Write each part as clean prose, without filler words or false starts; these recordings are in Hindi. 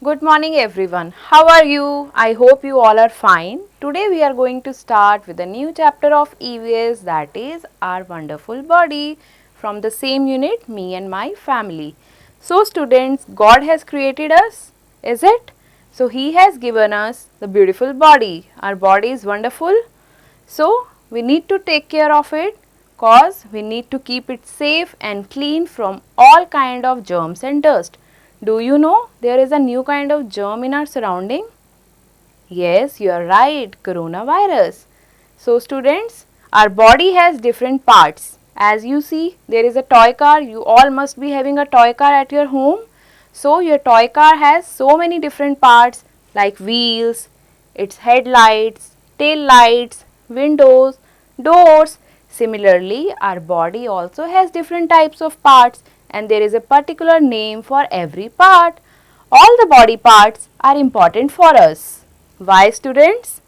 Good morning everyone. How are you? I hope you all are fine. Today we are going to start with a new chapter of EVS, that is our wonderful body, from the same unit, me and my family. So students, God has created us, is it? So He has given us the beautiful body. Our body is wonderful. So we need to take care of it cause we need to keep it safe and clean from all kind of germs and dust. Do you know there is a new kind of germ in our surrounding? Yes, you are right, coronavirus. So students, our body has different parts. As you see, there is a toy car. You all must be having a toy car at your home. So your toy car has so many different parts like wheels, its headlights, tail lights, windows, doors. Similarly, our body also has different types of parts and there is a particular name for every part. All the body parts are important for us. Why students?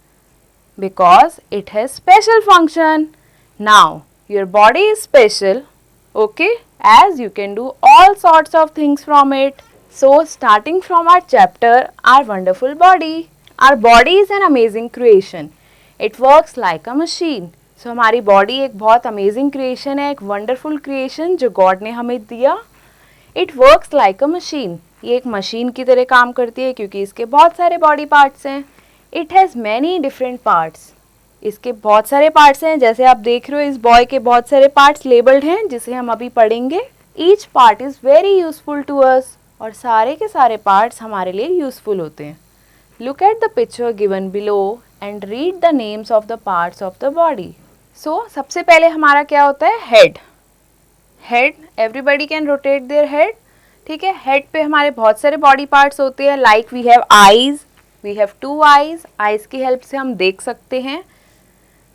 Because it has special function. Now, your body is special, okay, as you can do all sorts of things from it. So, starting from our chapter, our wonderful body. Our body is an amazing creation. It works like a machine. So, हमारी body एक बहुत amazing creation है, एक wonderful creation जो God ने हमें दिया. It works like a machine. ये एक मशीन की तरह काम करती है क्योंकि इसके बहुत सारे बॉडी पार्ट्स हैं. It has many different parts. इसके बहुत सारे पार्ट्स हैं, जैसे आप देख रहे हो इस बॉय के बहुत सारे पार्ट्स लेबल्ड हैं जिसे हम अभी पढ़ेंगे. Each part is very useful to us. और सारे के सारे पार्ट्स हमारे लिए यूजफुल होते हैं. Look at the picture given below and read the names of the parts of the body. So, सबसे पहले हमारा क्या होता है? Head. Head, everybody can rotate their head. ठीक है, हेड पे हमारे बहुत सारे बॉडी पार्ट्स होते हैं. Like we have eyes, we have 2 eyes. Eyes की हेल्प से हम देख सकते हैं.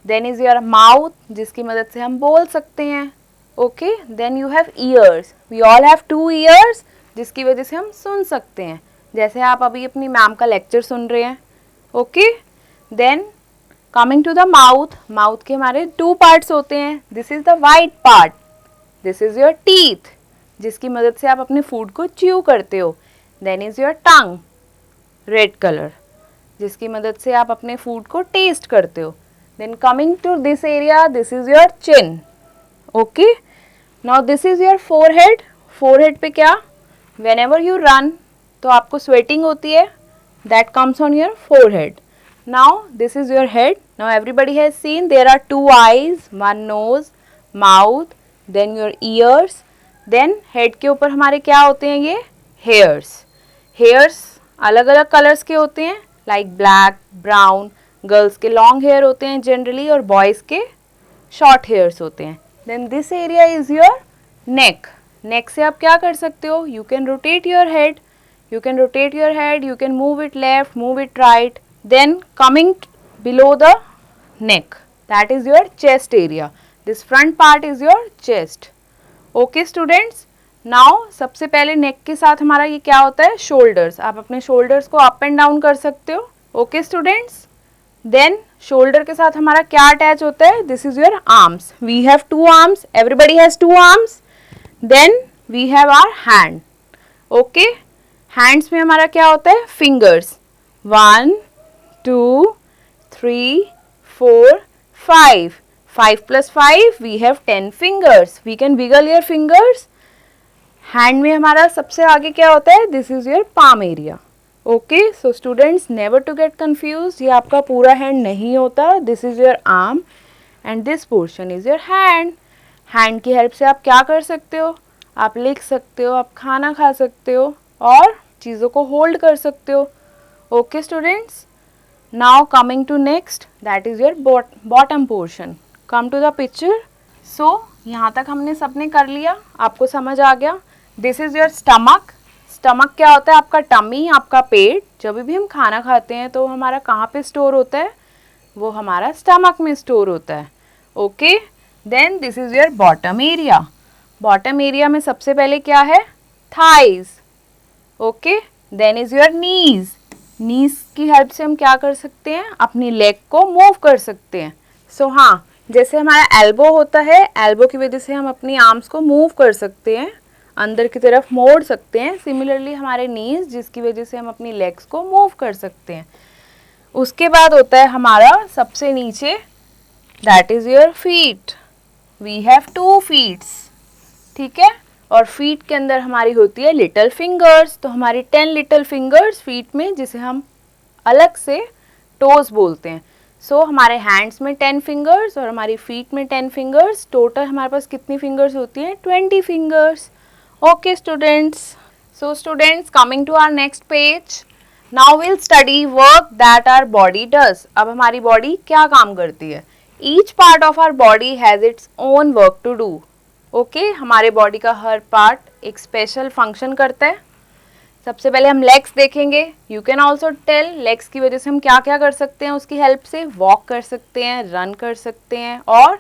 देन इज योर माउथ, जिसकी मदद से हम बोल सकते हैं. Okay, then you have ears. We all have 2 ears, जिसकी वजह से हम सुन सकते हैं, जैसे आप अभी अपनी मैम का लेक्चर सुन रहे हैं. Okay, then coming to the mouth. Mouth के हमारे 2 पार्ट्स होते हैं. This is the white part. This is your teeth, जिसकी मदद से आप अपने फूड को च्यू करते हो. Then is your tongue, red colour, जिसकी मदद से आप अपने फूड को टेस्ट करते हो. Then coming to this area, this is your chin. Okay, now this is your forehead. Forehead पे क्या? वेन एवर यू रन तो आपको स्वेटिंग होती है, that comes on your forehead. Now this is your head. Now everybody has seen there are 2 eyes, 1 nose, mouth, then your ears. Then head के ऊपर हमारे क्या होते हैं? ये हेयर्स. हेयर्स अलग अलग कलर्स के होते हैं, लाइक ब्लैक, ब्राउन. गर्ल्स के लॉन्ग हेयर होते हैं जनरली और बॉयज़ के शॉर्ट हेयर्स होते हैं. Then this area is your neck. Neck से आप क्या कर सकते हो? You can rotate your head. You can rotate your head, you can move it left, move it right. Then coming below the neck, that is your chest area. This front part is your chest. Okay students, now सबसे पहले neck के साथ हमारा ये क्या होता है? shoulders. आप अपने shoulders को up and down कर सकते हो. Okay students, then shoulder के साथ हमारा क्या attach होता है? This is your arms. We have 2 arms. Everybody has 2 arms. Then we have our hand. Okay, hands में हमारा क्या होता है? fingers. 1, 2, 3, 4, 5. 5 plus 5, we have 10 fingers. We can wiggle your fingers. Hand में हमारा सबसे आगे क्या होता है? This is your palm area. Okay, so students never to get confused. ये आपका पूरा hand नहीं होता. This is your arm and this portion is your hand. Hand की हेल्प से आप क्या कर सकते हो? आप लिख सकते हो, आप खाना खा सकते हो और चीज़ों को होल्ड कर सकते हो. Okay students. Now coming to next, that is your bottom portion. Come to the picture. So यहाँ तक हमने सबने कर लिया, आपको समझ आ गया. This is your stomach. Stomach क्या होता है? आपका टमी, आपका पेट. जब भी हम खाना खाते हैं तो हमारा कहाँ पे स्टोर होता है? वो हमारा स्टमक में स्टोर होता है. Okay, then this is your bottom area. Bottom area में सबसे पहले क्या है? Thighs. Okay, then is your knees. Knees की हेल्प से हम क्या कर सकते हैं? अपनी लेग को मूव कर सकते हैं. सो हाँ, जैसे हमारा एल्बो होता है, एल्बो की वजह से हम अपनी आर्म्स को मूव कर सकते हैं. अंदर की तरफ मोड़ सकते हैं। सिमिलरली हमारे नीज, जिसकी वजह से हम अपनी लेग्स को मूव कर सकते हैं। उसके बाद होता है हमारा सबसे नीचे, that is your feet. We have 2 feets, ठीक है। और फीट के अंदर हमारी होती है लिटिल फिंगर्स। तो हमारी 10 लिटिल फिंगर्स फीट में, जिसे हम अलग से टोज बोलते हैं। सो हमारे हैंड्स में 10 फिंगर्स और हमारी फीट में 10 फिंगर्स। टोटल हमारे पास कितनी फिंगर्स होती हैं? 20 fingers. Okay students, so students coming to our next page, now will study work that our body does. अब हमारी बॉडी क्या काम करती है? Each part of our body has its own work to do. Okay, हमारे बॉडी का हर पार्ट एक स्पेशल फंक्शन करता है। सबसे पहले हम लेग्स देखेंगे। You can also tell legs की वजह से हम क्या क्या कर सकते हैं उसकी हेल्प से। वॉक कर सकते हैं, रन कर सकते हैं और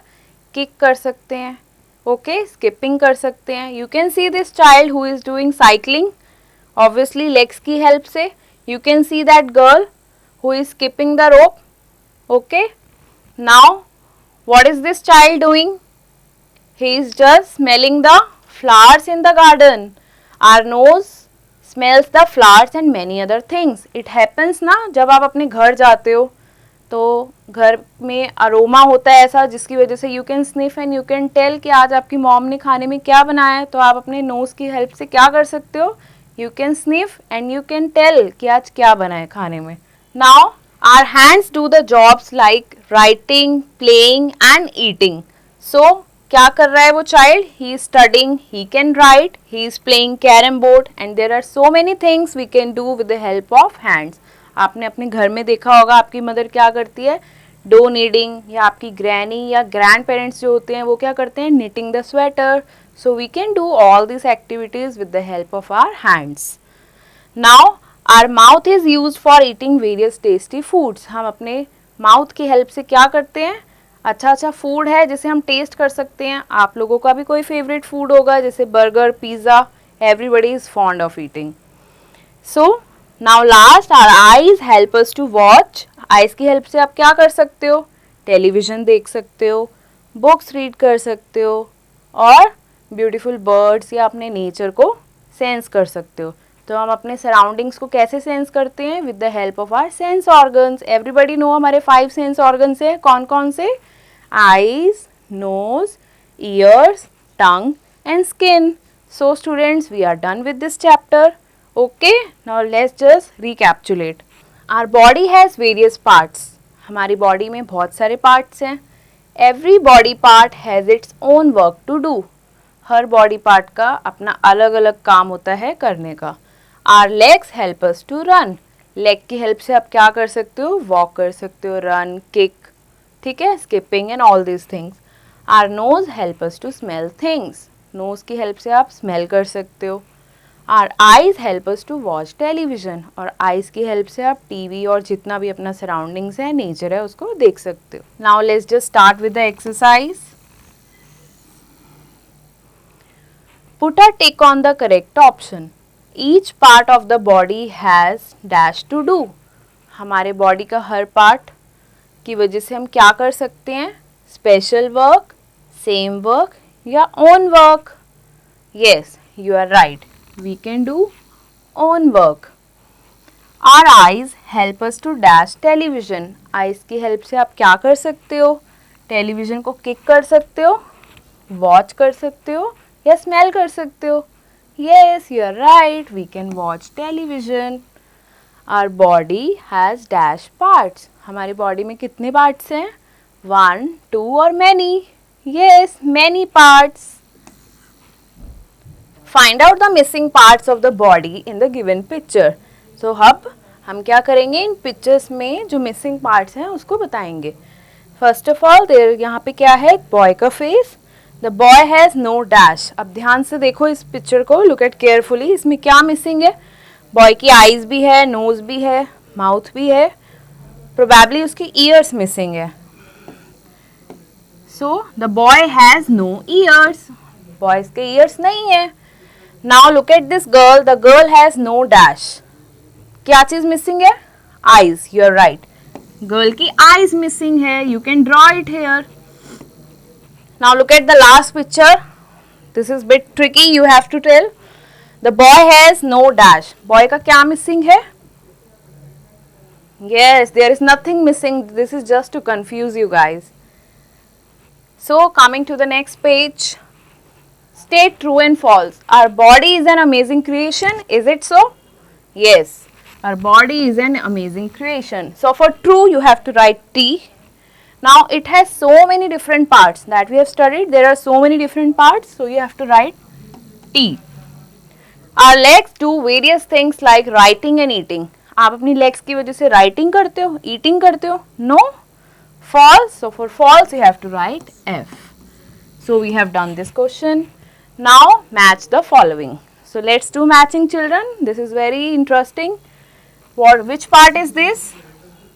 किक कर सकते हैं। ओके, स्किपिंग कर सकते हैं। You can see this child who is doing cycling, obviously legs की हेल्प से। You can see that girl who is skipping the rope. Okay, now what is this child doing? He is just smelling the flowers in the garden. Our nose smells the flowers and many other things. It happens ना, जब आप अपने घर जाते हो तो घर में अरोमा होता है ऐसा, जिसकी वजह से you can sniff and you can tell कि आज आपकी मॉम ने खाने में क्या बनाया है। तो आप अपने नोज़ की हेल्प से क्या कर सकते हो? You can sniff and you can tell कि आज क्या बना है खाने में। Now our hands do the jobs like writing, playing and eating. So क्या कर रहा है वो child? He is studying, he can write, he is playing carrom board and there are so many things we can do with the help of hands. आपने अपने घर में देखा होगा आपकी मदर क्या करती है? डो नीडिंग, या आपकी ग्रैनी या ग्रैंड पेरेंट्स जो होते हैं वो क्या करते हैं? Knitting the sweater. So we can do all these activities with the help of our hands. Now our mouth is used for eating various tasty foods. हम अपने माउथ की हेल्प से क्या करते हैं? अच्छा अच्छा फूड है जिसे हम टेस्ट कर सकते हैं। आप लोगों का भी कोई फेवरेट फूड होगा, जैसे burger, pizza, everybody is fond of eating. So now last, our eyes help us to watch. Eyes की हेल्प से आप क्या कर सकते हो? टेलीविज़न देख सकते हो, बुक्स रीड कर सकते हो और ब्यूटीफुल बर्ड्स या अपने नेचर को सेंस कर सकते हो। तो हम अपने सराउंडिंग्स को कैसे सेंस करते हैं? With the help of our sense organs. Everybody know हमारे 5 सेंस ऑर्गन्स हैं। कौन कौन से? Eyes, nose, ears, tongue and skin. So students, we are done with this chapter. Okay, now let's just recapitulate. Our body has various parts. हमारी बॉडी में बहुत सारे पार्ट्स हैं। Every body part has its own work to do. हर बॉडी पार्ट का अपना अलग अलग काम होता है करने का। Our legs help us to run. Leg की हेल्प से आप क्या कर सकते हो? वॉक कर सकते हो, रन, किक, ठीक है, skipping and all this things. Our nose help us to smell things. Nose की हेल्प से आप स्मेल कर सकते हो। Our eyes help us to watch television. और आइज़ की हेल्प से आप टीवी और जितना भी अपना सराउंडिंग्स है, नेचर है, उसको देख सकते हो। Now let's just start with the exercise. Put a tick on the correct option. Each part of the body has dash to do. हमारे बॉडी का हर पार्ट की वजह से हम क्या कर सकते हैं? स्पेशल वर्क, सेम वर्क या own work. Yes, you are right, we can do own work. Our eyes help us to dash television. Eyes की हेल्प से आप क्या कर सकते हो? टेलीविज़न को किक कर सकते हो, वॉच कर सकते हो या स्मेल कर सकते हो। Yes, you are right. We can watch television. Our body has dash parts. हमारी बॉडी में कितने पार्ट्स हैं? 1, 2 और many. Yes, many parts. Find out the missing parts of the body in the given picture. So अब हम क्या करेंगे? इन पिक्चर्स में जो मिसिंग पार्ट्स हैं उसको बताएंगे। फर्स्ट ऑफ ऑल देयर यहाँ पे क्या है? बॉय का face. The boy has no dash. अब ध्यान से देखो इस पिक्चर को, लुक एट केयरफुली। इसमें क्या मिसिंग है? बॉय की आईज भी है, नोज भी है, माउथ भी है, प्रोबेबली उसकी ईयर्स मिसिंग है। So the boy has no ears. Boys के ईयर्स नहीं है। Now look at this girl, the girl has no dash. क्या चीज़ मिसिंग है? Eyes, you are right, girl की आईज मिसिंग है। You can draw it here. Now look at the last picture. This is bit tricky. You have to tell. The boy has no dash. Boy का क्या missing है? Yes, there is nothing missing. This is just to confuse you guys. So coming to the next page. State true and false. Our body is an amazing creation. Is it so? Yes. Our body is an amazing creation. So for true you have to write T. Now it has so many different parts that we have studied. There are so many different parts. So you have to write T. Our legs do various things like writing and eating. आप अपनी legs की वजह से writing करते हो, eating करते हो? No. False. So for false you have to write F. So we have done this question. Now match the following. So let's do matching, children. This is very interesting. Which part is this?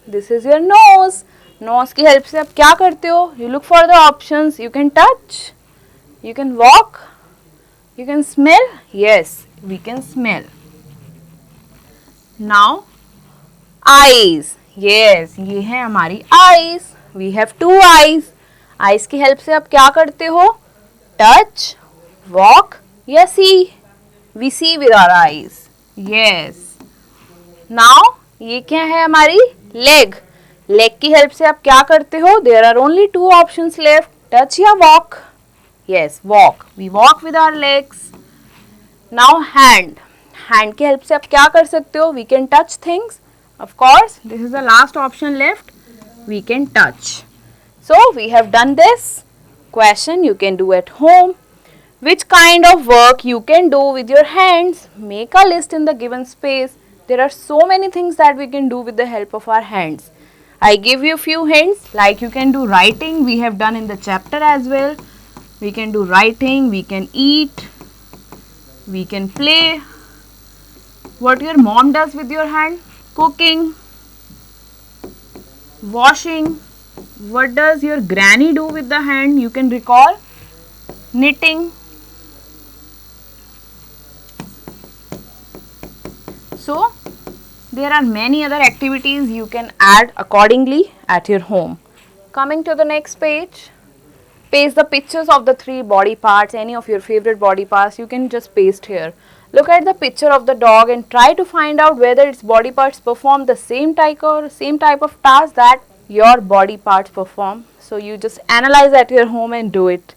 This is your nose. Nose की help से आप क्या करते हो? You look for the options. You can touch. You can walk. You can smell. Yes, we can smell. Now eyes. Yes, ये है हमारी eyes. We have two eyes. Eyes की help से आप क्या करते हो? Touch, walk या see. We see with our eyes. Yes. Now ये क्या है हमारी leg. Leg की help से आप क्या करते हो? There are only two options left. Touch या walk. Yes, walk. We walk with our legs. Now hand. Hand की help से आप क्या कर सकते हो? We can touch things. Of course, this is the last option left. We can touch. So we have done this question you can do at home. Which kind of work you can do with your hands? Make a list in the given space. There are so many things that we can do with the help of our hands. I give you few hints, like you can do writing. We have done in the chapter as well. We can do writing, we can eat, we can play. What your mom does with your hand? Cooking, washing. What does your granny do with the hand? You can recall. Knitting. So there are many other activities you can add accordingly at your home. Coming to the next page. Paste the pictures of the three body parts, any of your favorite body parts, you can just paste here. Look at the picture of the dog and try to find out whether its body parts perform the same type of task that your body parts perform. So you just analyze at your home and do it.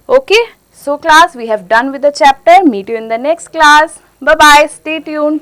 Okay, so class, we have done with the chapter. Meet you in the next class. Bye bye, stay tuned.